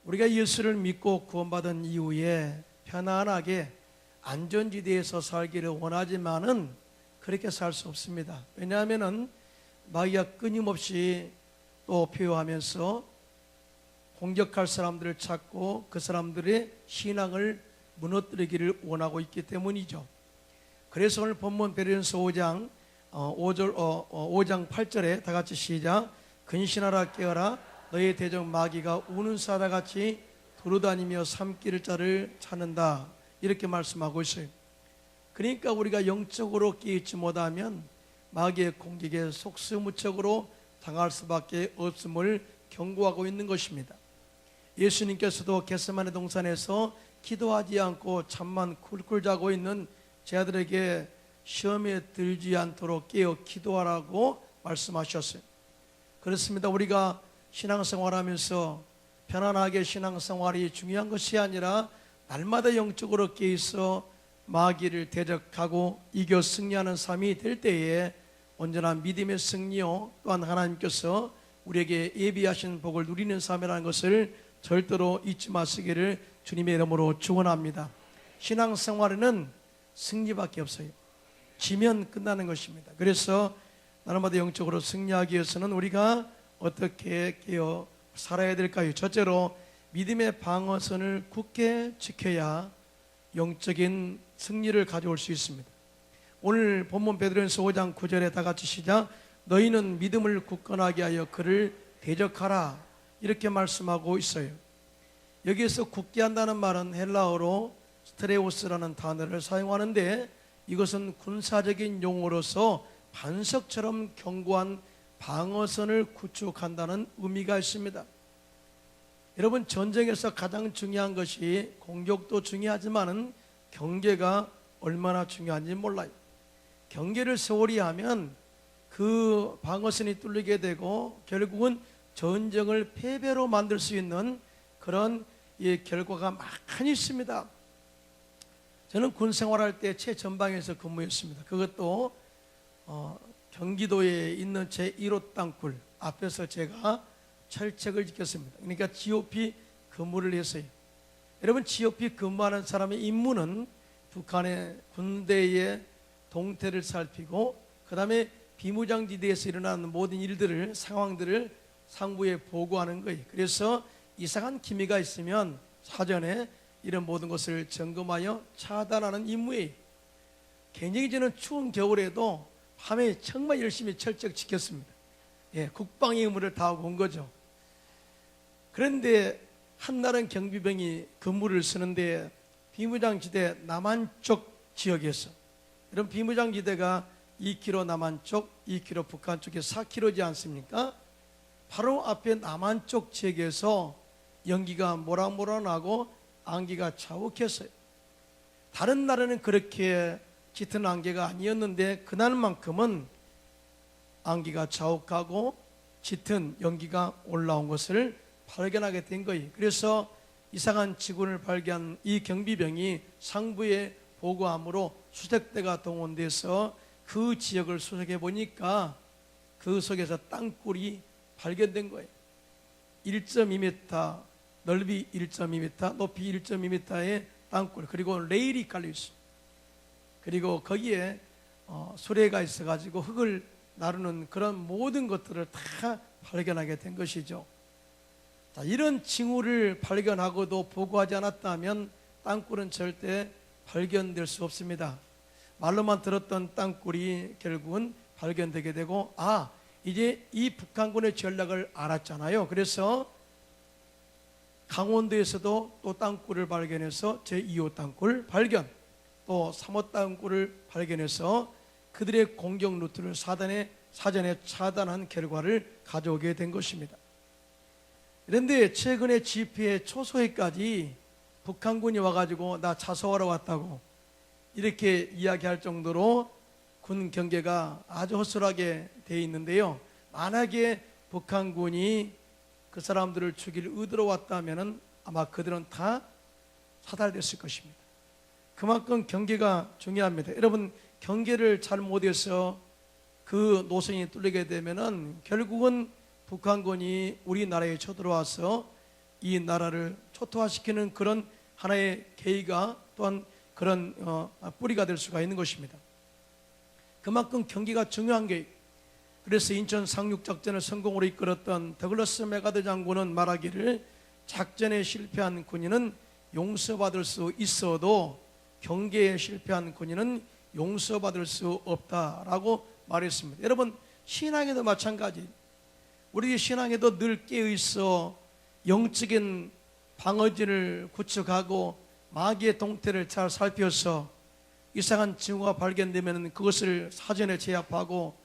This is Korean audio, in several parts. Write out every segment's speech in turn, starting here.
우리가 예수를 믿고 구원받은 이후에 편안하게 안전지대에서 살기를 원하지만은 그렇게 살 수 없습니다. 왜냐하면은 마귀가 끊임없이 또 표효하면서 공격할 사람들을 찾고 그 사람들의 신앙을 무너뜨리기를 원하고 있기 때문이죠. 그래서 오늘 본문 베드로전서 5장 5장 8절에 다 같이 시작. 근신하라 깨어라 너의 대적 마귀가 우는 사자같이 두루다니며 삼킬 자를 찾는다, 이렇게 말씀하고 있어요. 그러니까 우리가 영적으로 깨어있지 못하면 마귀의 공격에 속수무책으로 당할 수밖에 없음을 경고하고 있는 것입니다. 예수님께서도 겟세마네 동산에서 기도하지 않고 잠만 쿨쿨 자고 있는 제 아들에게 시험에 들지 않도록 깨어 기도하라고 말씀하셨어요. 그렇습니다. 우리가 신앙생활하면서 편안하게 신앙생활이 중요한 것이 아니라 날마다 영적으로 깨어있어 마귀를 대적하고 이겨 승리하는 삶이 될 때에 온전한 믿음의 승리요 또한 하나님께서 우리에게 예비하신 복을 누리는 삶이라는 것을 절대로 잊지 마시기를 주님의 이름으로 축원합니다. 신앙생활에는 승리밖에 없어요. 지면 끝나는 것입니다. 그래서 날마다 영적으로 승리하기 위해서는 우리가 어떻게 깨어 살아야 될까요? 첫째로 믿음의 방어선을 굳게 지켜야 영적인 승리를 가져올 수 있습니다. 오늘 본문 베드로전서 5장 9절에 다 같이 시작. 너희는 믿음을 굳건하게 하여 그를 대적하라, 이렇게 말씀하고 있어요. 여기에서 굳게 한다는 말은 헬라어로 스트레오스라는 단어를 사용하는데 이것은 군사적인 용어로서 반석처럼 견고한 방어선을 구축한다는 의미가 있습니다. 여러분, 전쟁에서 가장 중요한 것이 공격도 중요하지만은 경계가 얼마나 중요한지 몰라요. 경계를 소홀히 하면 그 방어선이 뚫리게 되고 결국은 전쟁을 패배로 만들 수 있는 그런 결과가 많이 있습니다. 저는 군 생활할 때 최전방에서 근무했습니다. 그것도 경기도에 있는 제1호 땅굴 앞에서 제가 철책을 지켰습니다. 그러니까 GOP 근무를 했어요. 여러분, GOP 근무하는 사람의 임무는 북한의 군대의 동태를 살피고 그 다음에 비무장지대에서 일어나는 모든 일들을, 상황들을 상부에 보고하는 거예요. 그래서 이상한 기미가 있으면 사전에 이런 모든 것을 점검하여 차단하는 임무예요. 굉장히 저는 추운 겨울에도 밤에 정말 열심히 철저히 지켰습니다. 국방의 의무를 다하고 온 거죠. 그런데 한날은 경비병이 근무를 쓰는데 비무장지대 남한쪽 지역에서, 이런 비무장지대가 2km 남한쪽, 2km 북한 쪽에 4km지 않습니까? 바로 앞에 남한쪽 지역에서 연기가 모락모락 나고 안개가 자욱했어요. 다른 날에는 그렇게 짙은 안개가 아니었는데 그날만큼은 안개가 자욱하고 짙은 연기가 올라온 것을 발견하게 된 거예요. 그래서 이상한 지군을 발견한 이 경비병이 상부에 보고함으로 수색대가 동원돼서 그 지역을 수색해 보니까 그 속에서 땅굴이 발견된 거예요. 1.2m, 넓이 1.2m, 높이 1.2m의 땅굴, 그리고 레일이 깔려 있습니다. 그리고 거기에 수레가 있어가지고 흙을 나르는 그런 모든 것들을 다 발견하게 된 것이죠. 자, 이런 징후를 발견하고도 보고하지 않았다면 땅굴은 절대 발견될 수 없습니다. 말로만 들었던 땅굴이 결국은 발견되게 되고, 이제 이 북한군의 전략을 알았잖아요. 그래서 강원도에서도 또 땅굴을 발견해서 제2호 땅굴 발견, 또 3호 땅굴을 발견해서 그들의 공격 루트를 사전에 차단한 결과를 가져오게 된 것입니다. 그런데 최근에 집회 초소에까지 북한군이 와가지고 나 자소하러 왔다고 이렇게 이야기할 정도로 군 경계가 아주 허술하게 되어 있는데요. 만약에 북한군이 그 사람들을 죽일 의도로 왔다면 아마 그들은 다 사살됐을 것입니다. 그만큼 경계가 중요합니다. 여러분, 경계를 잘 못해서 그 노선이 뚫리게 되면은 결국은 북한군이 우리나라에 쳐들어와서 이 나라를 초토화시키는 그런 하나의 계기가 또한 그런 뿌리가 될 수가 있는 것입니다. 그만큼 경기가 중요한 게, 그래서 인천 상륙작전을 성공으로 이끌었던 더글러스 메가드 장군은 말하기를 작전에 실패한 군인은 용서받을 수 있어도 경계에 실패한 군인은 용서받을 수 없다라고 말했습니다. 여러분, 신앙에도 마찬가지. 우리 신앙에도 늘 깨어있어 영적인 방어진을 구축하고 마귀의 동태를 잘 살펴서 이상한 징후가 발견되면 그것을 사전에 제압하고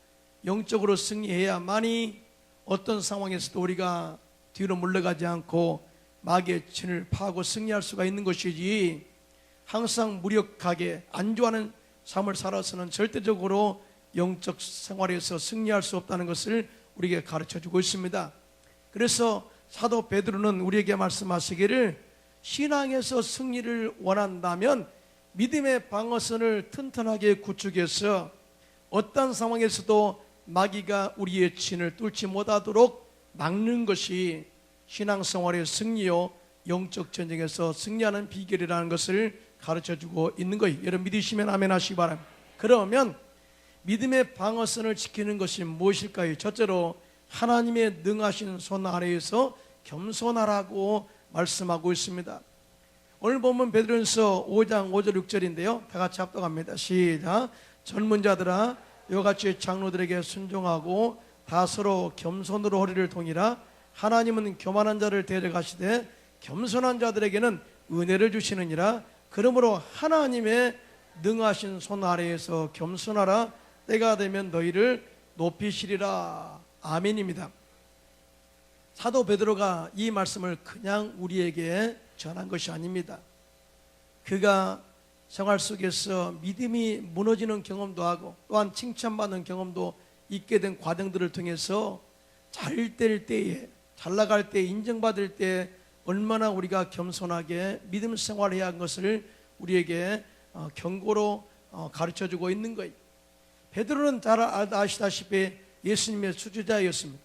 영적으로 승리해야만이 어떤 상황에서도 우리가 뒤로 물러가지 않고 마귀의 진을 파고 승리할 수가 있는 것이지, 항상 무력하게 안주하는 삶을 살아서는 절대적으로 영적 생활에서 승리할 수 없다는 것을 우리에게 가르쳐주고 있습니다. 그래서 사도 베드로는 우리에게 말씀하시기를 신앙에서 승리를 원한다면 믿음의 방어선을 튼튼하게 구축해서 어떤 상황에서도 마귀가 우리의 진을 뚫지 못하도록 막는 것이 신앙생활의 승리요 영적 전쟁에서 승리하는 비결이라는 것을 가르쳐주고 있는 거예요. 여러분 믿으시면 아멘 하시기 바랍니다. 그러면 믿음의 방어선을 지키는 것이 무엇일까요? 첫째로 하나님의 능하신 손 아래에서 겸손하라고 말씀하고 있습니다. 오늘 보면 베드로전서 5장 5절 6절인데요. 다 같이 합독합니다. 시작. 젊은 자들아 이같이 장로들에게 순종하고 다 서로 겸손으로 허리를 동이라. 하나님은 교만한 자를 데려가시되 겸손한 자들에게는 은혜를 주시느니라. 그러므로 하나님의 능하신 손 아래에서 겸손하라. 때가 되면 너희를 높이시리라. 아멘입니다. 사도 베드로가 이 말씀을 그냥 우리에게 전한 것이 아닙니다. 그가 생활 속에서 믿음이 무너지는 경험도 하고 또한 칭찬받는 경험도 있게 된 과정들을 통해서 잘 될 때에, 잘 나갈 때, 인정받을 때 얼마나 우리가 겸손하게 믿음 생활해야 하는 것을 우리에게 경고로 가르쳐주고 있는 거예요. 베드로는 잘 아시다시피 예수님의 수제자였습니다.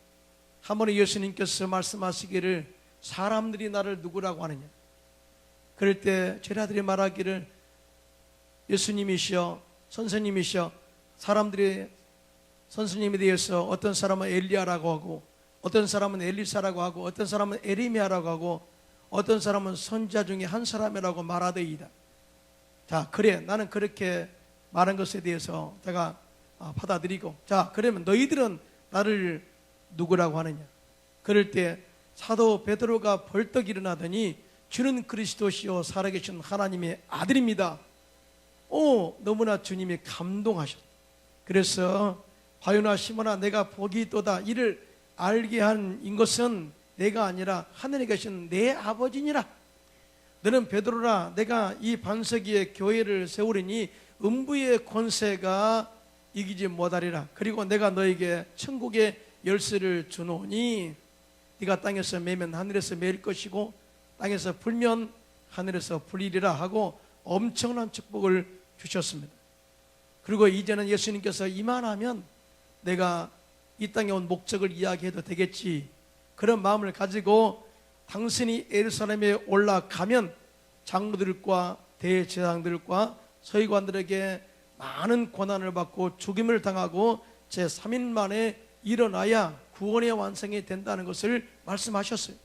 한 번에 예수님께서 말씀하시기를 사람들이 나를 누구라고 하느냐. 그럴 때 제자들이 말하기를 예수님이시여, 선생님이시여. 사람들이 선생님에 대해서 어떤 사람은 엘리야라고 하고 어떤 사람은 엘리사라고 하고 어떤 사람은 에레미야라고 하고 어떤 사람은 선지자 중에 한 사람이라고 말하더이다. 자, 그래, 나는 그렇게 말한 것에 대해서 제가 받아들이고, 자, 그러면 너희들은 나를 누구라고 하느냐. 그럴 때 사도 베드로가 벌떡 일어나더니 주는 그리스도시요 살아계신 하나님의 아들입니다. 너무나 주님이 감동하셨다. 그래서 바요나 시몬아 내가 복이 있도다. 이를 알게 한 이것은 내가 아니라 하늘에 계신 내 아버지니라. 너는 베드로라. 내가 이 반석 위에 교회를 세우리니 음부의 권세가 이기지 못하리라. 그리고 내가 너에게 천국의 열쇠를 주노니 네가 땅에서 매면 하늘에서 매일 것이고 땅에서 불면 하늘에서 불리리라 하고 엄청난 축복을 주셨습니다. 그리고 이제는 예수님께서 이만하면 내가 이 땅에 온 목적을 이야기해도 되겠지, 그런 마음을 가지고 당신이 예루살렘에 올라가면 장로들과 대제사장들과 서기관들에게 많은 고난을 받고 죽임을 당하고 제3일 만에 일어나야 구원의 완성이 된다는 것을 말씀하셨어요.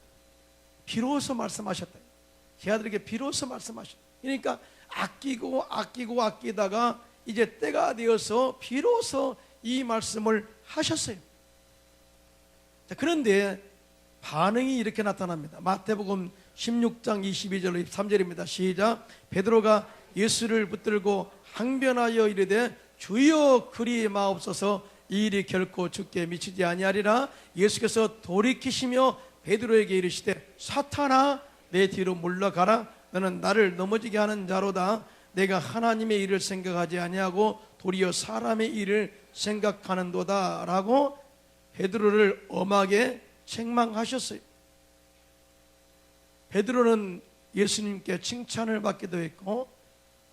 비로소 말씀하셨다. 제자들에게 비로소 말씀하셨다. 그러니까 아끼다가 이제 때가 되어서 비로소 이 말씀을 하셨어요. 자, 그런데 반응이 이렇게 나타납니다. 마태복음 16장 22절 3절입니다. 시작. 베드로가 예수를 붙들고 항변하여 이르되 주여 그리 마옵소서, 이 일이 결코 죽게 미치지 아니하리라. 예수께서 돌이키시며 베드로에게 이르시되 사탄아 내 뒤로 물러가라. 너는 나를 넘어지게 하는 자로다. 내가 하나님의 일을 생각하지 아니하고 도리어 사람의 일을 생각하는도다 라고 베드로를 엄하게 책망하셨어요. 베드로는 예수님께 칭찬을 받기도 했고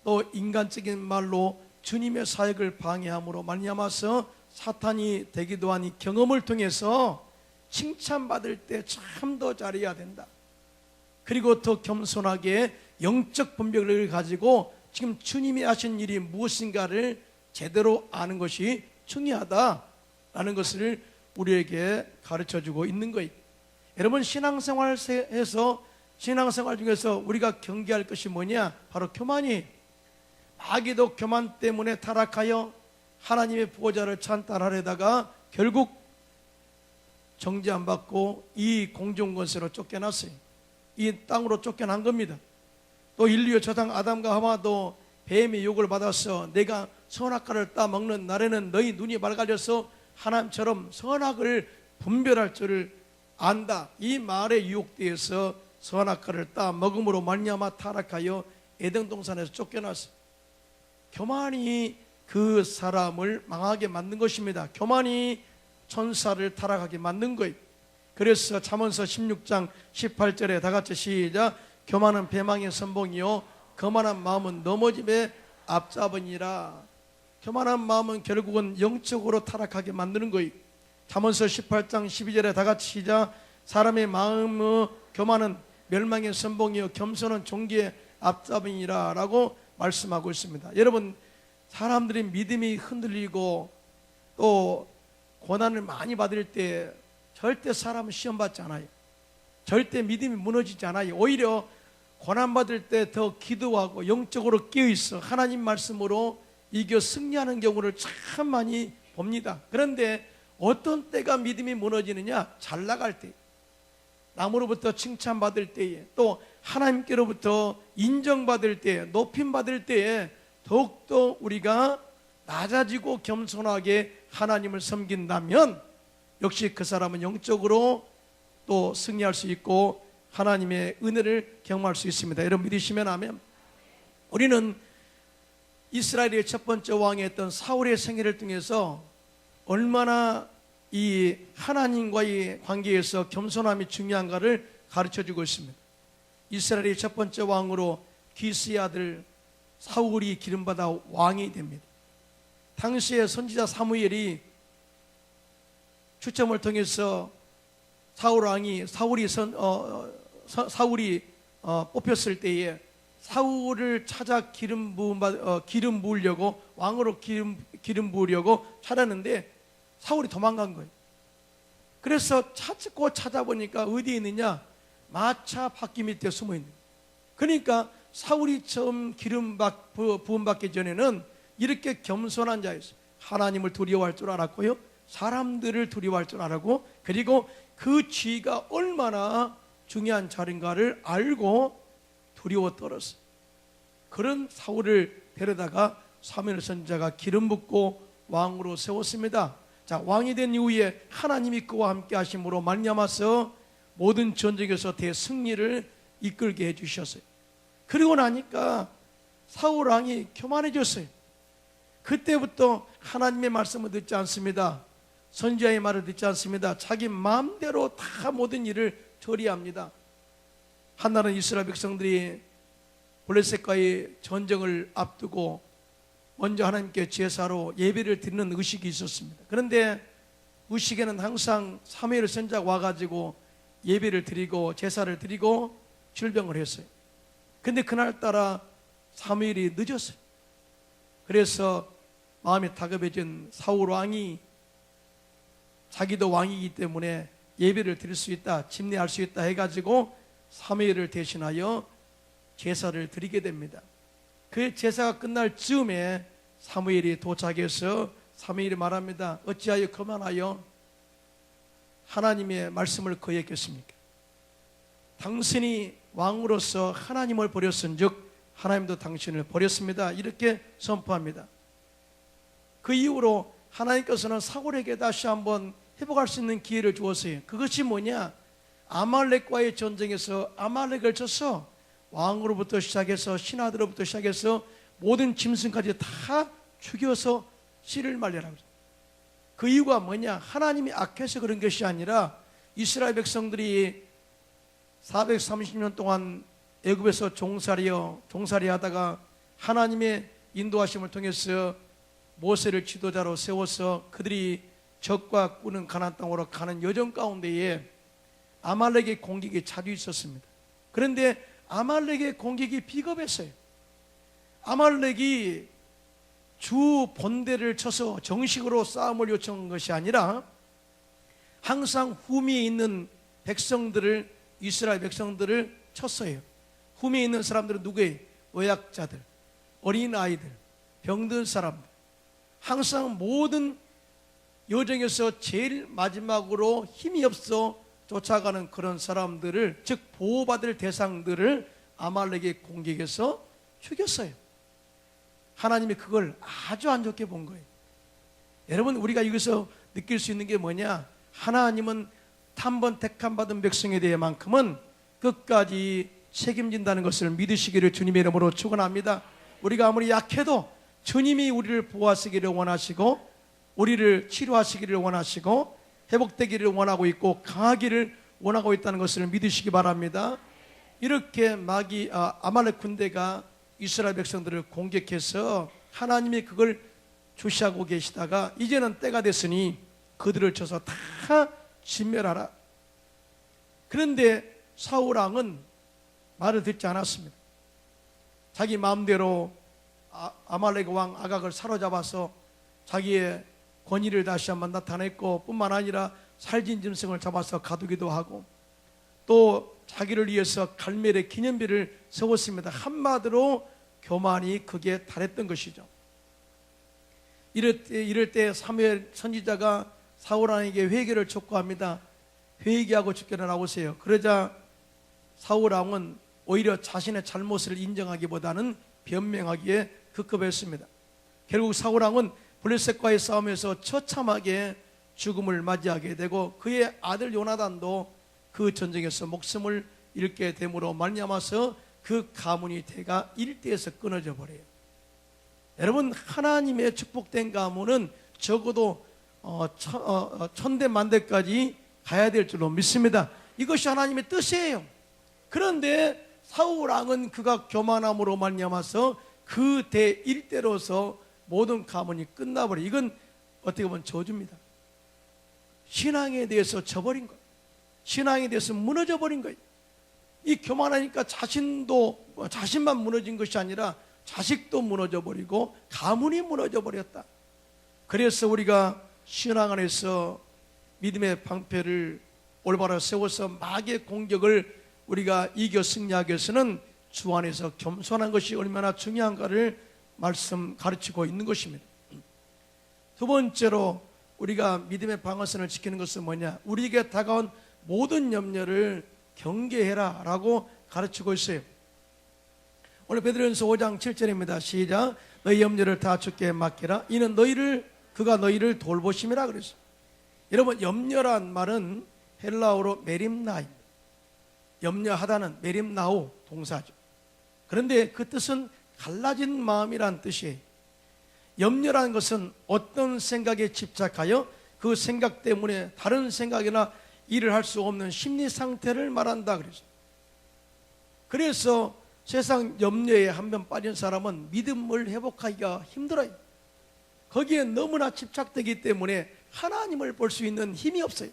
또 인간적인 말로 주님의 사역을 방해함으로 말미암아서 사탄이 되기도 한 이 경험을 통해서 칭찬받을 때 참 더 잘해야 된다. 그리고 더 겸손하게 영적 분별력을 가지고 지금 주님이 하신 일이 무엇인가를 제대로 아는 것이 중요하다라는 것을 우리에게 가르쳐주고 있는 거예요. 여러분, 신앙생활에서 신앙생활 중에서 우리가 경계할 것이 뭐냐? 바로 교만이. 마귀도 교만 때문에 타락하여 하나님의 보호자를 찬탈하려다가 결국 정죄 안 받고 이 공중권세로 쫓겨났어요. 이 땅으로 쫓겨난 겁니다. 또 인류의 조상 아담과 하와도 뱀의 유혹을 받아서 내가 선악과를 따먹는 날에는 너희 눈이 밝아져서 하나님처럼 선악을 분별할 줄을 안다. 이 말에 유혹되어서 선악과를 따먹음으로 말미암아 타락하여 에덴 동산에서 쫓겨났어요. 교만이 그 사람을 망하게 만든 것입니다. 교만이 천사를 타락하게 만든 거예요. 그래서 잠언서 16장 18절에 다 같이 시작. 교만은 배망의 선봉이요 거만한 마음은 넘어짐의 앞잡으니라. 교만한 마음은 결국은 영적으로 타락하게 만드는 거예요. 잠언서 18장 12절에 다 같이 시작. 사람의 마음의 교만은 멸망의 선봉이요 겸손은 종기의 앞잡으니라 라고 말씀하고 있습니다. 여러분, 사람들이 믿음이 흔들리고 또 고난을 많이 받을 때 절대 사람은 시험받지 않아요. 절대 믿음이 무너지지 않아요. 오히려 고난받을 때 더 기도하고 영적으로 깨어있어 하나님 말씀으로 이겨 승리하는 경우를 참 많이 봅니다. 그런데 어떤 때가 믿음이 무너지느냐? 잘 나갈 때, 남으로부터 칭찬받을 때에, 또 하나님께로부터 인정받을 때, 높임받을 때에 더욱더 우리가 낮아지고 겸손하게 하나님을 섬긴다면 역시 그 사람은 영적으로 또 승리할 수 있고 하나님의 은혜를 경험할 수 있습니다. 여러분 믿으시면 아멘. 우리는 이스라엘의 첫 번째 왕이었던 사울의 생애를 통해서 얼마나 이 하나님과의 관계에서 겸손함이 중요한가를 가르쳐주고 있습니다. 이스라엘의 첫 번째 왕으로 기스의 아들 사울이 기름받아 왕이 됩니다. 당시에 선지자 사무엘이 추첨을 통해서 사울이 뽑혔을 때에 사울을 찾아 기름 부으려고 왕으로 기름 부으려고 찾았는데 사울이 도망간 거예요. 그래서 찾아보니까 어디에 있느냐? 마차 바퀴 밑에 숨어 있는 거예요. 그러니까 사울이 처음 기름 부음 받기 전에는 이렇게 겸손한 자였어요. 하나님을 두려워할 줄 알았고요, 사람들을 두려워할 줄 알았고, 그리고 그 지위가 얼마나 중요한 자리인가를 알고 두려워 떨었어요. 그런 사울을 데려다가 사무엘 선지자가 기름 붓고 왕으로 세웠습니다. 자, 왕이 된 이후에 하나님이 그와 함께 하심으로 말미암아서 모든 전쟁에서 대승리를 이끌게 해주셨어요. 그리고 나니까 사울 왕이 교만해졌어요. 그때부터 하나님의 말씀을 듣지 않습니다. 선지자의 말을 듣지 않습니다. 자기 마음대로 다 모든 일을 처리합니다. 한날은 이스라엘 백성들이 블레셋과의 전쟁을 앞두고 먼저 하나님께 제사로 예배를 드리는 의식이 있었습니다. 그런데 의식에는 항상 사무엘 선지자가 와가지고 예배를 드리고 제사를 드리고 질병을 했어요. 근데 그날따라 사무엘이 늦었어요. 그래서 마음이 다급해진 사울 왕이 자기도 왕이기 때문에 예배를 드릴 수 있다, 침례할 수 있다 해가지고 사무엘을 대신하여 제사를 드리게 됩니다. 그 제사가 끝날 즈음에 사무엘이 도착해서 사무엘이 말합니다. 어찌하여 거만하여 하나님의 말씀을 거역했습니까? 당신이 왕으로서 하나님을 버렸은즉 하나님도 당신을 버렸습니다. 이렇게 선포합니다. 그 이후로 하나님께서는 사울에게 다시 한번 회복할 수 있는 기회를 주었어요. 그것이 뭐냐? 아말렉과의 전쟁에서 아말렉을 져서 왕으로부터 시작해서 신하들로부터 시작해서 모든 짐승까지 다 죽여서 씨를 말려라. 그 이유가 뭐냐? 하나님이 악해서 그런 것이 아니라 이스라엘 백성들이 430년 동안 애굽에서 종살이 하다가 하나님의 인도하심을 통해서 모세를 지도자로 세워서 그들이 적과 꾸는 가나안 땅으로 가는 여정 가운데에 아말렉의 공격이 자주 있었습니다. 그런데 아말렉의 공격이 비겁했어요. 아말렉이 주 본대를 쳐서 정식으로 싸움을 요청한 것이 아니라 항상 후미에 있는 백성들을, 이스라엘 백성들을 쳤어요. 후미에 있는 사람들은 누구예요? 노약자들, 어린아이들, 병든 사람들. 항상 모든 여정에서 제일 마지막으로 힘이 없어 쫓아가는 그런 사람들을, 즉 보호받을 대상들을 아말렉의 공격에서 죽였어요. 하나님이 그걸 아주 안 좋게 본 거예요. 여러분, 우리가 여기서 느낄 수 있는 게 뭐냐? 하나님은 한번 택함받은 백성에 대해만큼은 끝까지 책임진다는 것을 믿으시기를 주님의 이름으로 축원합니다. 우리가 아무리 약해도 주님이 우리를 보호하시기를 원하시고, 우리를 치료하시기를 원하시고, 회복되기를 원하고 있고, 강하기를 원하고 있다는 것을 믿으시기 바랍니다. 이렇게 아말렉 군대가 이스라엘 백성들을 공격해서 하나님이 그걸 주시하고 계시다가 이제는 때가 됐으니 그들을 쳐서 다 진멸하라. 그런데 사울 왕은 말을 듣지 않았습니다. 자기 마음대로 아말렉 왕 아각을 사로잡아서 자기의 권위를 다시 한번 나타냈고, 뿐만 아니라 살진 짐승을 잡아서 가두기도 하고, 또 자기를 위해서 갈멜의 기념비를 세웠습니다. 한마디로 교만이 극에 달했던 것이죠. 이럴 때 사무엘 선지자가 사울 왕에게 회개를 촉구합니다. 회개하고 주께로 나오세요. 그러자 사울 왕은 오히려 자신의 잘못을 인정하기보다는 변명하기에 급급했습니다. 결국 사울 왕은 블레셋과의 싸움에서 처참하게 죽음을 맞이하게 되고, 그의 아들 요나단도 그 전쟁에서 목숨을 잃게 됨으로 말미암아서 그 가문이 대가 일대에서 끊어져 버려요. 여러분, 하나님의 축복된 가문은 적어도 천대 만대까지 가야 될 줄로 믿습니다. 이것이 하나님의 뜻이에요. 그런데 사울 왕은 그가 교만함으로 말미암아서 그 대 일대로서 모든 가문이 끝나버려. 이건 어떻게 보면 저주입니다. 신앙에 대해서 져버린 거예요. 신앙에 대해서 무너져 버린 거예요. 이 교만하니까 자신만 무너진 것이 아니라 자식도 무너져 버리고 가문이 무너져 버렸다. 그래서 우리가 신앙 안에서 믿음의 방패를 올바로 세워서 마귀의 공격을 우리가 이겨 승리하기 위해서는 주 안에서 겸손한 것이 얼마나 중요한가를 가르치고 있는 것입니다. 두 번째로 우리가 믿음의 방어선을 지키는 것은 뭐냐? 우리에게 다가온 모든 염려를 경계해라 라고 가르치고 있어요. 오늘 베드로전서 5장 7절입니다. 시작. 너희 염려를 다 주께 맡기라. 이는 그가 너희를 돌보심이라 그랬어요. 여러분, 염려란 말은 헬라어로 메림나입니다. 염려하다는 메림나우 동사죠. 그런데 그 뜻은 갈라진 마음이란 뜻이에요. 염려라는 것은 어떤 생각에 집착하여 그 생각 때문에 다른 생각이나 일을 할 수 없는 심리 상태를 말한다 그랬어요. 그래서 세상 염려에 한번 빠진 사람은 믿음을 회복하기가 힘들어요. 거기에 너무나 집착되기 때문에 하나님을 볼 수 있는 힘이 없어요.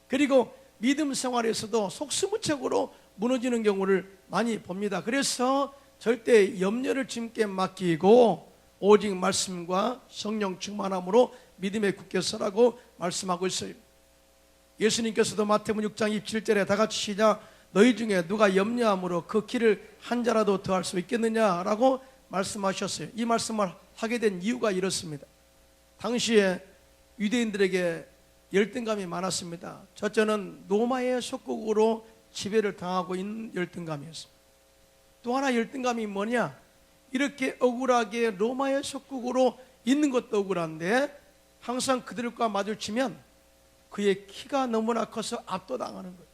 그리고 믿음 생활에서도 속수무책으로 무너지는 경우를 많이 봅니다. 그래서 절대 염려를 주님께 맡기고 오직 말씀과 성령 충만함으로 믿음에 굳게 서라고 말씀하고 있어요. 예수님께서도 마태복음 6장 27절에 다 같이 시작. 너희 중에 누가 염려함으로 그 길을 한 자라도 더할 수 있겠느냐라고 말씀하셨어요. 이 말씀을 하게 된 이유가 이렇습니다. 당시에 유대인들에게 열등감이 많았습니다. 첫째는 로마의 속국으로 지배를 당하고 있는 열등감이었습니다. 또 하나 열등감이 뭐냐? 이렇게 억울하게 로마의 속국으로 있는 것도 억울한데 항상 그들과 마주치면 그의 키가 너무나 커서 압도당하는 거예요.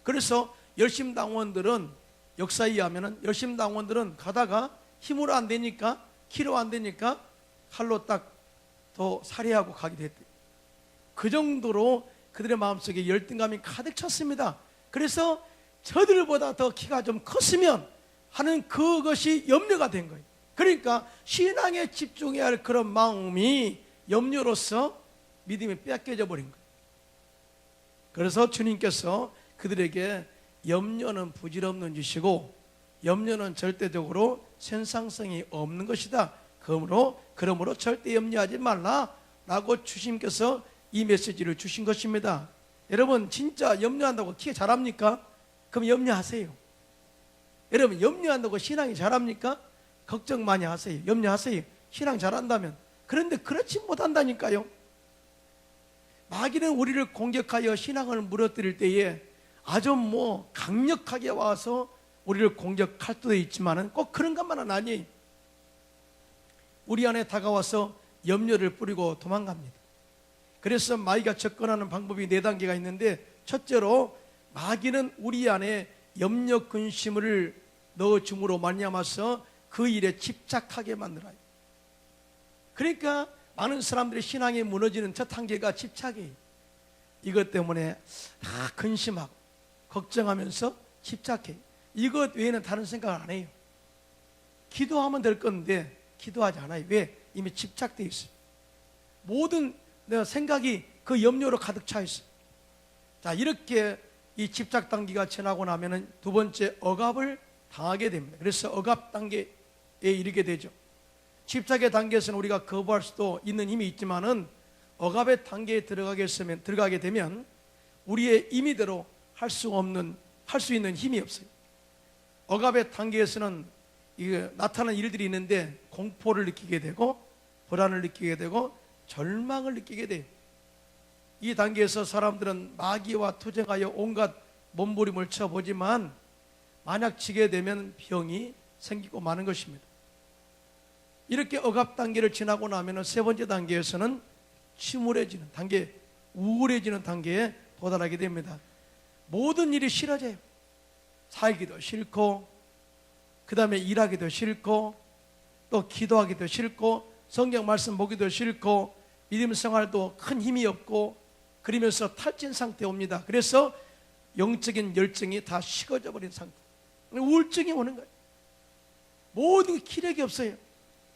그래서 열심당원들은, 역사에 의하면 열심당원들은 가다가 힘으로 안 되니까, 키로 안 되니까 칼로 딱 더 살해하고 가기도 했대요. 그 정도로 그들의 마음속에 열등감이 가득 찼습니다. 그래서 저들보다 더 키가 좀 컸으면 하는 그것이 염려가 된 거예요. 그러니까 신앙에 집중해야 할 그런 마음이 염려로서 믿음이 빼앗겨져 버린 거예요. 그래서 주님께서 그들에게 염려는 부질없는 짓이고 염려는 절대적으로 생산성이 없는 것이다. 그러므로 절대 염려하지 말라라고 주님께서 이 메시지를 주신 것입니다. 여러분 진짜 염려한다고 키 잘합니까? 그럼 염려하세요. 여러분 염려한다고 신앙이 잘합니까? 걱정 많이 하세요. 염려하세요. 신앙 잘한다면. 그런데 그렇지 못한다니까요. 마귀는 우리를 공격하여 신앙을 무너뜨릴 때에 아주 강력하게 와서 우리를 공격할 수도 있지만 꼭 그런 것만은 아니에요. 우리 안에 다가와서 염려를 뿌리고 도망갑니다. 그래서 마귀가 접근하는 방법이 4단계가 있는데, 첫째로 마귀는 우리 안에 염려 근심을 넣어줌으로 말미암아서 그 일에 집착하게 만들어요. 그러니까 많은 사람들의 신앙이 무너지는 첫 단계가 집착이에요. 이것 때문에 다 근심하고 걱정하면서 집착해요. 이것 외에는 다른 생각을 안 해요. 기도하면 될 건데 기도하지 않아요. 왜? 이미 집착되어 있어요. 모든 내 생각이 그 염려로 가득 차 있어요. 자, 이렇게 이 집착 단계가 지나고 나면은 두 번째 억압을 당하게 됩니다. 그래서 억압 단계에 이르게 되죠. 집착의 단계에서는 우리가 거부할 수도 있는 힘이 있지만은 억압의 단계에 들어가게 되면 우리의 임의대로 할 수 있는 힘이 없어요. 억압의 단계에서는 나타나는 일들이 있는데 공포를 느끼게 되고 불안을 느끼게 되고 절망을 느끼게 돼요. 이 단계에서 사람들은 마귀와 투쟁하여 온갖 몸부림을 쳐보지만 만약 지게 되면 병이 생기고 마는 것입니다. 이렇게 억압 단계를 지나고 나면 세 번째 단계에서는 침울해지는 단계, 우울해지는 단계에 도달하게 됩니다. 모든 일이 싫어져요. 살기도 싫고, 그 다음에 일하기도 싫고, 또 기도하기도 싫고, 성경 말씀 보기도 싫고, 믿음 생활도 큰 힘이 없고, 그러면서 탈진 상태에 옵니다. 그래서 영적인 열정이 다 식어져 버린 상태, 우울증이 오는 거예요. 모든 기력이 없어요.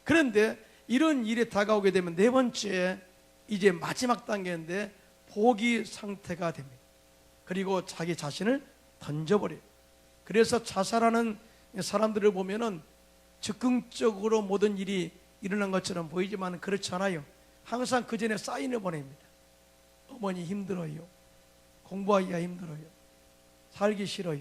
그런데 이런 일이 다가오게 되면 네 번째, 이제 마지막 단계인데 포기 상태가 됩니다. 그리고 자기 자신을 던져버려요. 그래서 자살하는 사람들을 보면은 즉흥적으로 모든 일이 일어난 것처럼 보이지만 그렇지 않아요. 항상 그 전에 사인을 보냅니다. 어머니 힘들어요. 공부하기가 힘들어요. 살기 싫어요.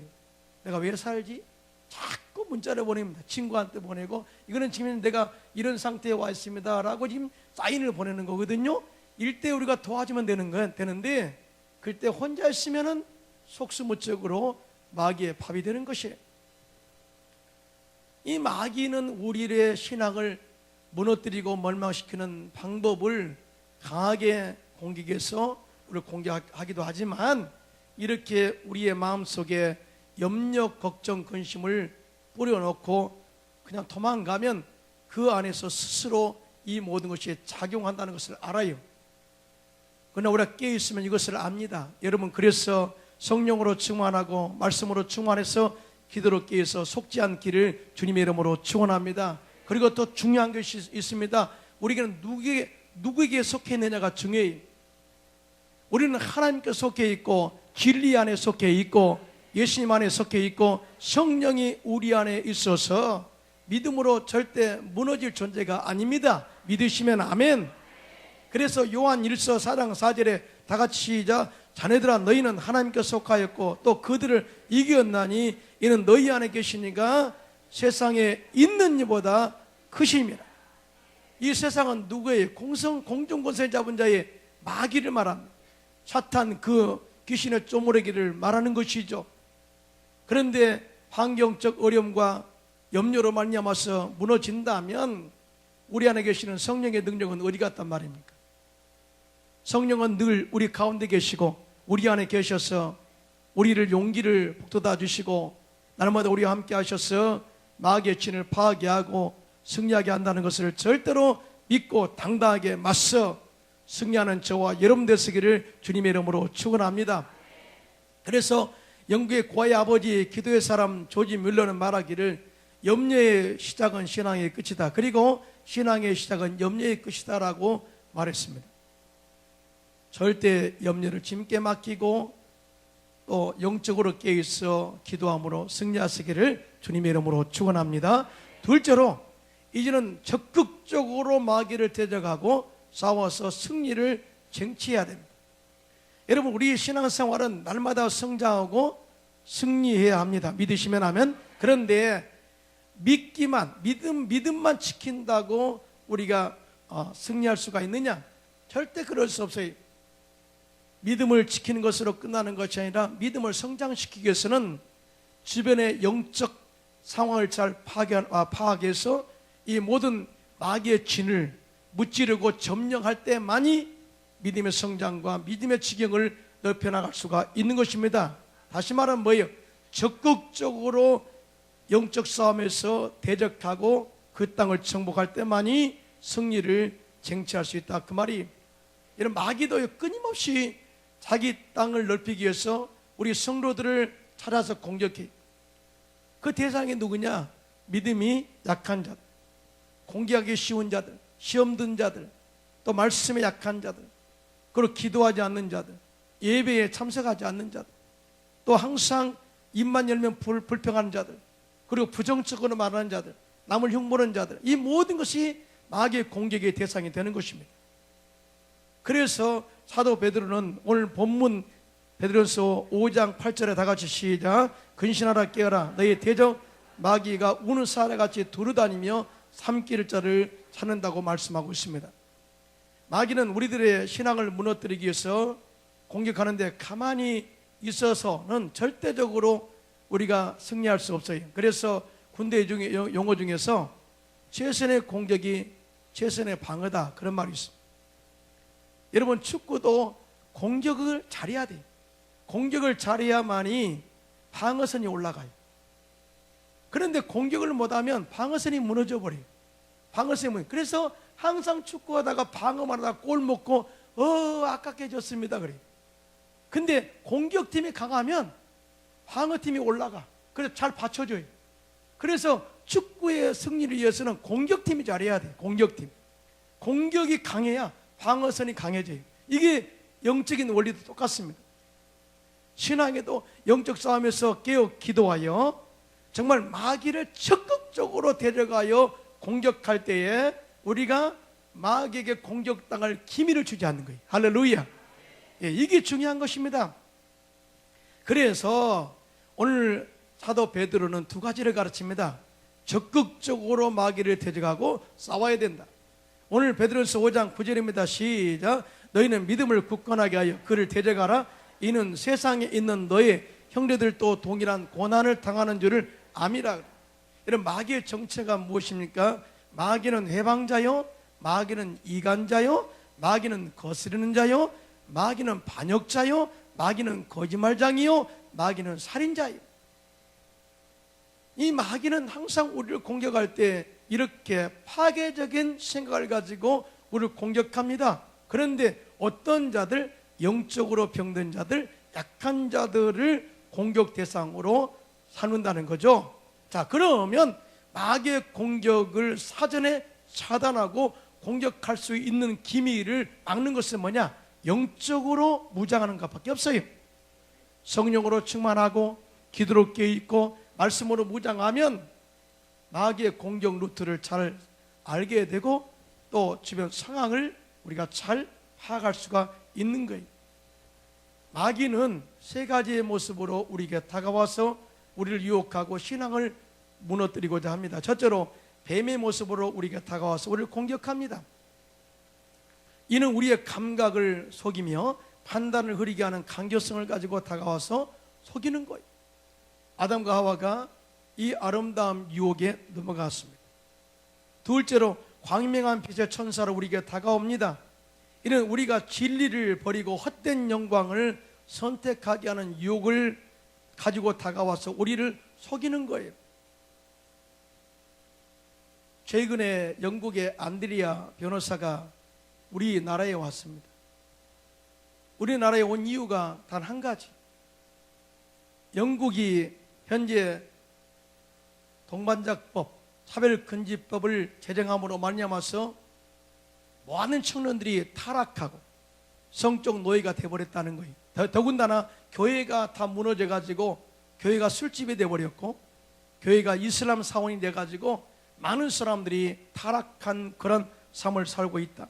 내가 왜 살지? 자꾸 문자를 보냅니다. 친구한테 보내고, 이거는 지금 내가 이런 상태에 와 있습니다 라고 지금 사인을 보내는 거거든요. 일대 우리가 도와주면 되는데 그때 혼자 있으면은 속수무책으로 마귀의 밥이 되는 것이에요. 이 마귀는 우리의 신앙을 무너뜨리고 멸망시키는 방법을 강하게 공격해서 우리를 공격하기도 하지만, 이렇게 우리의 마음속에 염려, 걱정, 근심을 뿌려놓고 그냥 도망가면 그 안에서 스스로 이 모든 것이 작용한다는 것을 알아요. 그러나 우리가 깨어있으면 이것을 압니다. 여러분, 그래서 성령으로 충만하고 말씀으로 충만해서 기도로 깨어서 속지 않기를 주님의 이름으로 축원합니다. 그리고 또 중요한 것이 있습니다. 우리에게는 누구에게 속해 있느냐가 중요해요. 우리는 하나님께 속해 있고 진리 안에 속해 있고 예수님 안에 속해 있고 성령이 우리 안에 있어서 믿음으로 절대 무너질 존재가 아닙니다. 믿으시면 아멘. 그래서 요한 1서 4장 4절에 다 같이 시작. 자네들아 너희는 하나님께 속하였고 또 그들을 이겼나니 이는 너희 안에 계시니가 세상에 있는 이보다 크심이라. 이 세상은 누구예요? 공중권세 잡은 자의 마귀를 말합니다. 사탄, 그 귀신의 쪼무레기를 말하는 것이죠. 그런데 환경적 어려움과 염려로 말미암아서 무너진다면 우리 안에 계시는 성령의 능력은 어디 갔단 말입니까? 성령은 늘 우리 가운데 계시고 우리 안에 계셔서 우리를 용기를 북돋아 주시고 날마다 우리와 함께 하셔서 마귀의 진을 파괴하고 승리하게 한다는 것을 절대로 믿고 당당하게 맞서 승리하는 저와 여러분 되시기를 주님의 이름으로 축원합니다. 그래서 영국의 고아의 아버지 기도의 사람 조지 뮬러는 말하기를 염려의 시작은 신앙의 끝이다. 그리고 신앙의 시작은 염려의 끝이다라고 말했습니다. 절대 염려를 주님께 맡기고 또 영적으로 깨어있어 기도함으로 승리하시기를 주님의 이름으로 축원합니다. 둘째로 이제는 적극적으로 마귀를 대적하고 싸워서 승리를 쟁취해야 됩니다. 여러분, 우리 신앙생활은 날마다 성장하고 승리해야 합니다. 믿으시면 하면. 그런데 믿음만 지킨다고 우리가 승리할 수가 있느냐? 절대 그럴 수 없어요. 믿음을 지키는 것으로 끝나는 것이 아니라 믿음을 성장시키기 위해서는 주변의 영적 상황을 잘 파악해서 이 모든 마귀의 진을 무찌르고 점령할 때만이 믿음의 성장과 믿음의 지경을 넓혀나갈 수가 있는 것입니다. 다시 말하면 뭐예요? 적극적으로 영적 싸움에서 대적하고 그 땅을 정복할 때만이 승리를 쟁취할 수 있다, 그 말이. 이런 마귀도 끊임없이 자기 땅을 넓히기 위해서 우리 성도들을 찾아서 공격해. 그 대상이 누구냐? 믿음이 약한 자들, 공격하기 쉬운 자들, 시험 든 자들, 또 말씀에 약한 자들, 그리고 기도하지 않는 자들, 예배에 참석하지 않는 자들, 또 항상 입만 열면 불평하는 자들, 그리고 부정적으로 말하는 자들, 남을 흉보는 자들, 이 모든 것이 마귀의 공격의 대상이 되는 것입니다. 그래서 사도 베드로는 오늘 본문 베드로서 5장 8절에 다 같이 시작. 근신하라 깨어라, 너희 대적 마귀가 우는 사내같이 두루다니며 삼킬 자를 찾는다고 말씀하고 있습니다. 마귀는 우리들의 신앙을 무너뜨리기 위해서 공격하는데 가만히 있어서는 절대적으로 우리가 승리할 수 없어요. 그래서 군대 용어 중에서 최선의 공격이 최선의 방어다, 그런 말이 있습니다. 여러분, 축구도 공격을 잘해야 돼요. 공격을 잘해야만이 방어선이 올라가요. 그런데 공격을 못하면 방어선이 무너져 버려요. 그래서 항상 축구하다가 방어만 하다가 골 먹고 아깝게 졌습니다 그래요. 근데 공격팀이 강하면 방어팀이 올라가. 그래서 잘 받쳐줘요. 그래서 축구의 승리를 위해서는 공격팀이 잘해야 돼요. 공격이 강해야 방어선이 강해져요. 이게 영적인 원리도 똑같습니다. 신앙에도 영적 싸움에서 깨어 기도하여 정말 마귀를 적극적으로 데려가여 공격할 때에 우리가 마귀에게 공격당할 기미를 주지 않는 거예요. 할렐루야. 이게 중요한 것입니다. 그래서 오늘 사도 베드로는 두 가지를 가르칩니다. 적극적으로 마귀를 대적하고 싸워야 된다. 오늘 베드로서 5장 9절입니다. 시작. 너희는 믿음을 굳건하게 하여 그를 대적하라. 이는 세상에 있는 너의 형제들도 동일한 고난을 당하는 줄을 암이라. 이런 마귀의 정체가 무엇입니까? 마귀는 해방자요, 마귀는 이간자요, 마귀는 거스르는 자요, 마귀는 반역자요, 마귀는 거짓말장이요, 마귀는 살인자요. 이 마귀는 항상 우리를 공격할 때 이렇게 파괴적인 생각을 가지고 우리를 공격합니다. 그런데 어떤 자들, 영적으로 병든 자들, 약한 자들을 공격 대상으로 삼는다는 거죠. 자, 그러면 마귀의 공격을 사전에 차단하고 공격할 수 있는 기미를 막는 것은 뭐냐? 영적으로 무장하는 것밖에 없어요. 성령으로 충만하고 기도로 깨어있고 말씀으로 무장하면 마귀의 공격 루트를 잘 알게 되고 또 주변 상황을 우리가 잘 파악할 수가 있는 거예요. 마귀는 세 가지의 모습으로 우리에게 다가와서 우리를 유혹하고 신앙을 무너뜨리고자 합니다. 첫째로 뱀의 모습으로 우리에게 다가와서 우리를 공격합니다. 이는 우리의 감각을 속이며 판단을 흐리게 하는 강교성을 가지고 다가와서 속이는 거예요. 아담과 하와가 이 아름다운 유혹에 넘어갔습니다. 둘째로 광명한 빛의 천사로 우리에게 다가옵니다. 이는 우리가 진리를 버리고 헛된 영광을 선택하게 하는 유혹을 가지고 다가와서 우리를 속이는 거예요. 최근에 영국의 안드리아 변호사가 우리나라에 왔습니다. 우리나라에 온 이유가 단 한 가지. 영국이 현재 동반자법, 차별금지법을 제정함으로 말미암아서 많은 청년들이 타락하고 성적 노예가 돼버렸다는 거예요. 더군다나 교회가 다 무너져가지고 교회가 술집이 돼버렸고 교회가 이슬람 사원이 돼가지고 많은 사람들이 타락한 그런 삶을 살고 있다.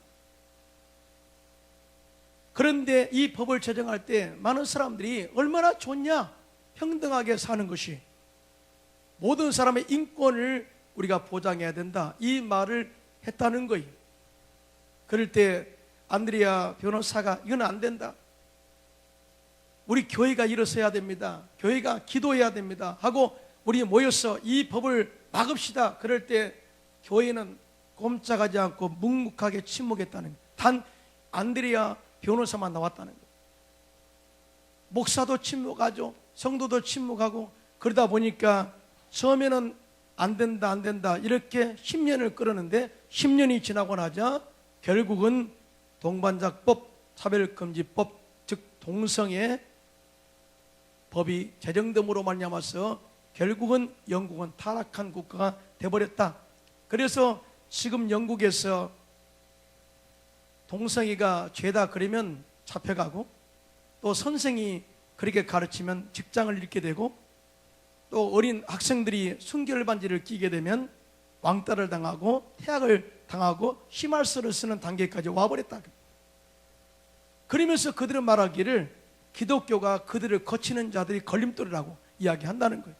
그런데 이 법을 제정할 때 많은 사람들이 얼마나 좋냐, 평등하게 사는 것이, 모든 사람의 인권을 우리가 보장해야 된다, 이 말을 했다는 거예요. 그럴 때 안드레아 변호사가 이건 안 된다, 우리 교회가 일어서야 됩니다, 교회가 기도해야 됩니다 하고 우리 모여서 이 법을 막읍시다. 그럴 때 교회는 꼼짝하지 않고 묵묵하게 침묵했다는 거예요. 단 안드레아 변호사만 나왔다는 거예요. 목사도 침묵하죠, 성도도 침묵하고. 그러다 보니까 처음에는 안 된다 이렇게 10년을 끌었는데 10년이 지나고 나자 결국은 동반자법, 차별금지법, 즉 동성애 법이 제정됨으로 말미암아서 결국은 영국은 타락한 국가가 되어버렸다. 그래서 지금 영국에서 동성애가 죄다 그러면 잡혀가고, 또 선생이 그렇게 가르치면 직장을 잃게 되고, 또 어린 학생들이 순결 반지를 끼게 되면 왕따를 당하고 태학을 당하고 심할서를 쓰는 단계까지 와버렸다. 그러면서 그들은 말하기를 기독교가 그들을 거치는 자들이 걸림돌이라고 이야기한다는 거예요.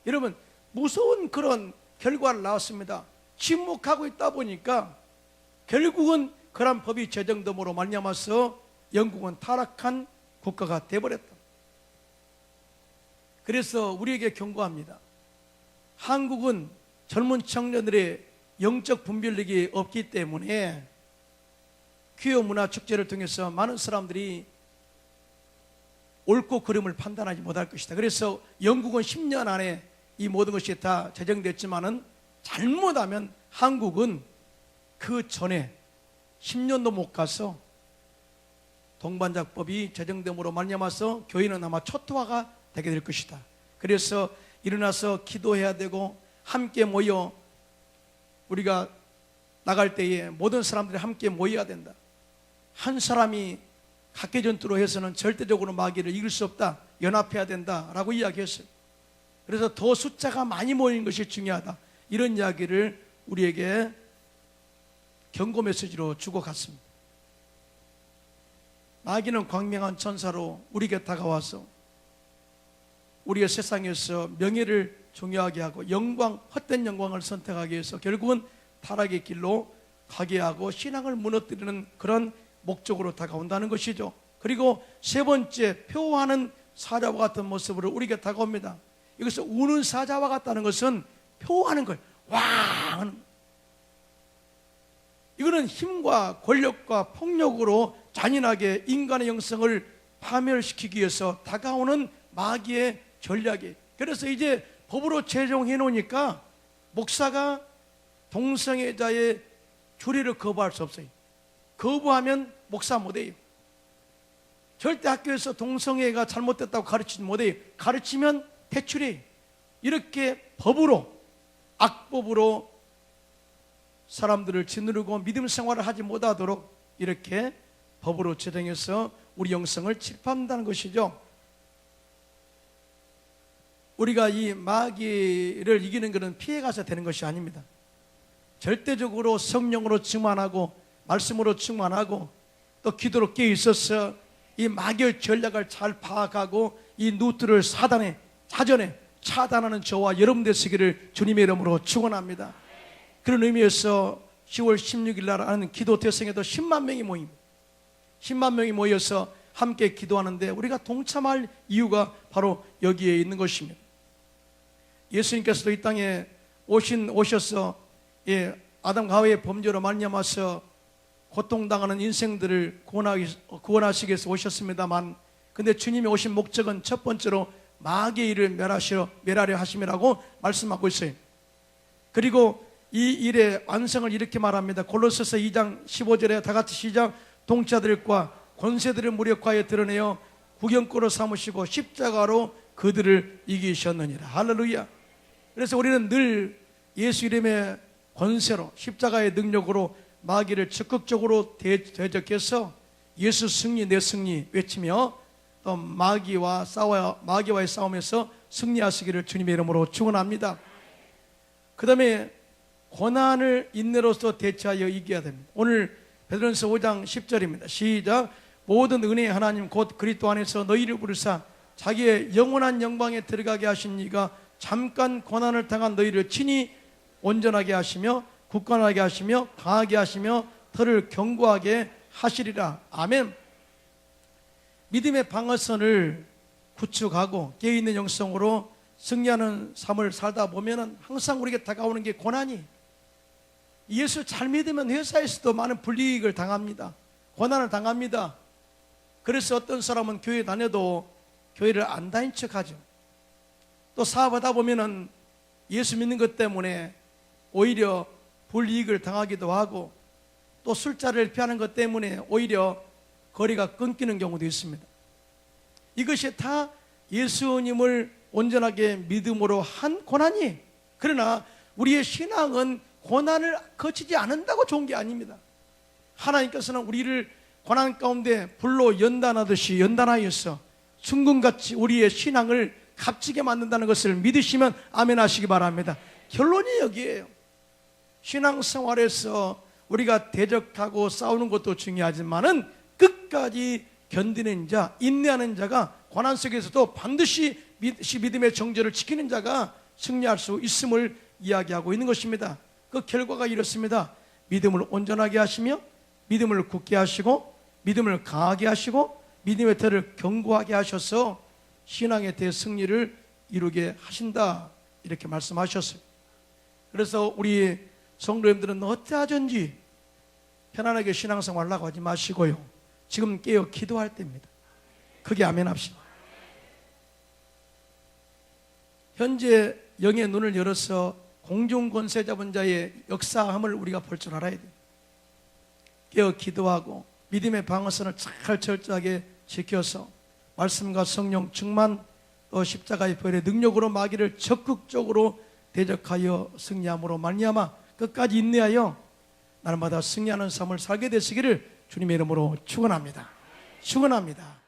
여러분, 무서운 그런 결과를 나왔습니다. 침묵하고 있다 보니까 결국은 그런 법이 제정됨으로 말미암아서 영국은 타락한 국가가 되어버렸다. 그래서 우리에게 경고합니다. 한국은 젊은 청년들의 영적 분별력이 없기 때문에 퀴어 문화 축제를 통해서 많은 사람들이 옳고 그름을 판단하지 못할 것이다. 그래서 영국은 10년 안에 이 모든 것이 다 제정됐지만은 잘못하면 한국은 그 전에 10년도 못 가서 동반자법이 제정됨으로 말미암아서 교회는 아마 초토화가 되게 될 것이다. 그래서 일어나서 기도해야 되고, 함께 모여 우리가 나갈 때에 모든 사람들이 함께 모여야 된다. 한 사람이 각계 전투로 해서는 절대적으로 마귀를 이길 수 없다, 연합해야 된다라고 이야기했어요. 그래서 더 숫자가 많이 모이는 것이 중요하다, 이런 이야기를 우리에게 경고 메시지로 주고 갔습니다. 마귀는 광명한 천사로 우리에게 다가와서 우리의 세상에서 명예를 중요하게 하고 영광, 헛된 영광을 선택하기 위해서 결국은 타락의 길로 가게 하고 신앙을 무너뜨리는 그런 목적으로 다가온다는 것이죠. 그리고 세 번째, 표하는 사자와 같은 모습으로 우리에게 다가옵니다. 여기서 우는 사자와 같다는 것은 표하는 걸 왕, 이거는 힘과 권력과 폭력으로 잔인하게 인간의 영성을 파멸시키기 위해서 다가오는 마귀의 전략이에요. 그래서 이제 법으로 제정해 놓으니까 목사가 동성애자의 주례를 거부할 수 없어요. 거부하면 목사 못해요. 절대 학교에서 동성애가 잘못됐다고 가르치지 못해요. 가르치면 퇴출해요. 이렇게 법으로, 악법으로 사람들을 짓누르고 믿음 생활을 하지 못하도록 이렇게 법으로 제정해서 우리 영성을 침범한다는 것이죠. 우리가 이 마귀를 이기는 것은 피해가서 되는 것이 아닙니다. 절대적으로 성령으로 충만하고 말씀으로 충만하고 또 기도로 깨어 있어서 이 마귀의 전략을 잘 파악하고 이 누트를 사전에 차단하는 저와 여러분 되시기를 주님의 이름으로 축원합니다. 그런 의미에서 10월 16일 날 하는 기도 대성에도 10만 명이 모입니다. 10만 명이 모여서 함께 기도하는데 우리가 동참할 이유가 바로 여기에 있는 것입니다. 예수님께서도 이 땅에 오셔서 아담과 하와의 범죄로 말미암아서 고통당하는 인생들을 구원하시기 위해서 오셨습니다만, 근데 주님이 오신 목적은 첫 번째로 마귀의 일을 멸하려 하심이라고 말씀하고 있어요. 그리고 이 일의 완성을 이렇게 말합니다. 골로새서 2장 15절에 다 같이 시작. 동자들과 권세들을 무력화에 드러내어 구경거로 삼으시고 십자가로 그들을 이기셨느니라. 할렐루야. 그래서 우리는 늘 예수 이름의 권세로 십자가의 능력으로 마귀를 적극적으로 대적해서 예수 승리 내 승리 외치며 또 마귀와의 싸움에서 승리하시기를 주님의 이름으로 축원합니다. 그 다음에 고난을 인내로서 대처하여 이겨야 됩니다. 오늘 베드로전서 5장 10절입니다. 시작. 모든 은혜의 하나님 곧 그리스도 안에서 너희를 부르사 자기의 영원한 영광에 들어가게 하신 이가 잠깐 고난을 당한 너희를 친히 온전하게 하시며 굳건하게 하시며 강하게 하시며 털을 견고하게 하시리라. 아멘. 믿음의 방어선을 구축하고 깨어있는 영성으로 승리하는 삶을 살다 보면 항상 우리에게 다가오는 게 고난이. 예수 잘 믿으면 회사에서도 많은 불이익을 당합니다. 고난을 당합니다. 그래서 어떤 사람은 교회 다녀도 교회를 안 다닌 척하죠. 또 사업하다 보면은 예수 믿는 것 때문에 오히려 불이익을 당하기도 하고, 또 술자리를 피하는 것 때문에 오히려 거리가 끊기는 경우도 있습니다. 이것이 다 예수님을 온전하게 믿음으로 한 고난이. 그러나 우리의 신앙은 고난을 거치지 않는다고 좋은 게 아닙니다. 하나님께서는 우리를 고난 가운데 불로 연단하듯이 연단하여서 순금같이 우리의 신앙을 값지게 만든다는 것을 믿으시면 아멘 하시기 바랍니다. 결론이 여기에요. 신앙생활에서 우리가 대적하고 싸우는 것도 중요하지만은 끝까지 견디는 자, 인내하는 자가 고난 속에서도 반드시 믿음의 정절을 지키는 자가 승리할 수 있음을 이야기하고 있는 것입니다. 그 결과가 이렇습니다. 믿음을 온전하게 하시며 믿음을 굳게 하시고 믿음을 강하게 하시고 믿음의 털을 견고하게 하셔서 신앙의 대승리를 이루게 하신다, 이렇게 말씀하셨어요. 그래서 우리 성도님들은 어찌하든지 편안하게 신앙생활 하려고 하지 마시고요, 지금 깨어 기도할 때입니다. 그게 아멘 합시다. 현재 영의 눈을 열어서 공중권세 잡은 자의 역사함을 우리가 볼 줄 알아야 돼요. 깨어 기도하고 믿음의 방어선을 잘 철저하게 지켜서 말씀과 성령 충만, 또 십자가의 부활의 능력으로 마귀를 적극적으로 대적하여 승리함으로 말미암아 끝까지 인내하여 날마다 승리하는 삶을 살게 되시기를 주님의 이름으로 축원합니다. 축원합니다.